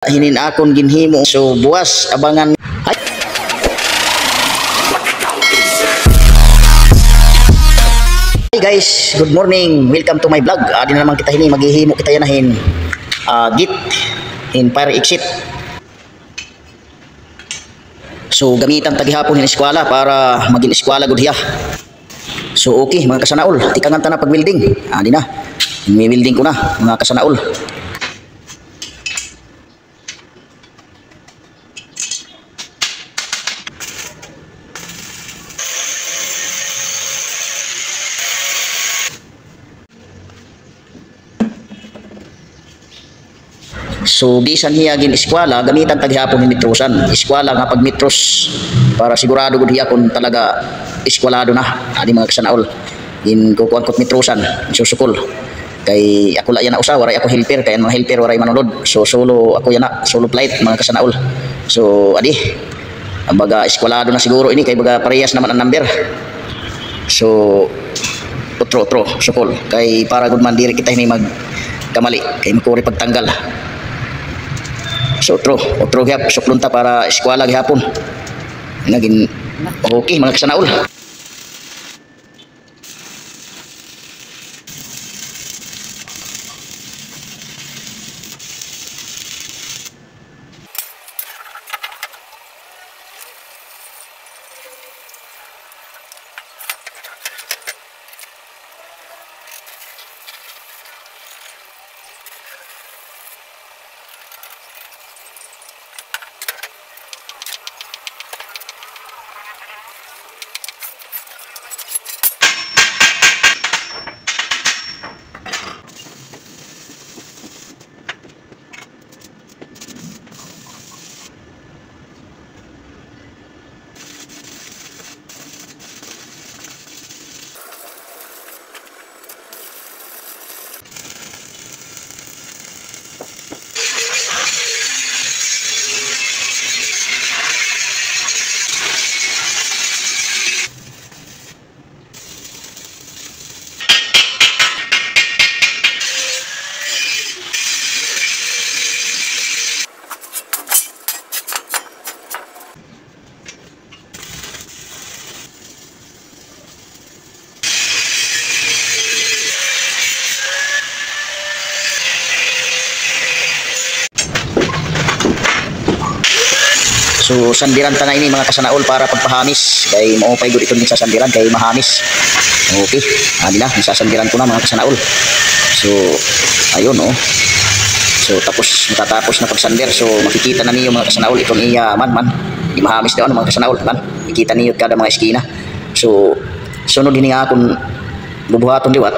Hinin akon ginhimo, so buwas abangan. Hi guys, good morning, welcome to my vlog. Di na naman kita hini maghihimo kita yanahin git in fire exit. So gamitan tagihapon hin eskwela para maging eskwela gud hiya. So okay mga kasanaol, tikangan ta na pag welding. Di na, may welding ko na mga kasanaol. So bisan hiya gin eskwela gamitan taghapon ni metrosan. Eskwela nga pag metros para sigurado gud hiya kung talaga eskwelado na. Ani mga kasanaol. Gin kukuan kot metrosan susukol. Kay ako la yan na usa waray ako helper kay mga helper waray manunod. So solo ako yan na solo flight mga kasanaol. So adi baga eskwelado na siguro ini kay baga parehas naman ang number. So otro sukol kay para gud man diri kita ini mag kamali kay makuri pagtanggal. So otro gyap suklunta para eskwela gihapon. Naging okay mga kasanaol. So sandiran ta na ini mga kasanaol para pagpahamis kay maupay gud ito sa sandiran kay mahamis. Okay, na isasandiran ko na mga kasanaol. So ayun So matatapos na pagsandir. So makikita na niyo mga kasanaol itong iya man di mahamis daw mga kasanaol man. Makikita niyo kada mga eskina. So sunod din nga akong bubuhaton liwat.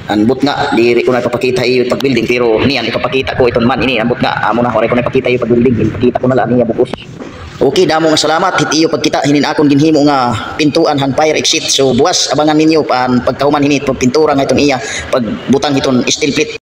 Anbot nga diri ko na ipapakita iyo pag building pero niyan ipapakita ko iton man ini anbot nga amo na ore ko na ipakita iyo pag building ipakita ko na lang niya bukos. Okay, damo nga salamat hit iyo pagkita hinin akon ginhimo nga pintuan han fire exit. So buwas abangan ninyo pan pagkahuman hinit pag pintura nga iton iya pag butang iton steel plate.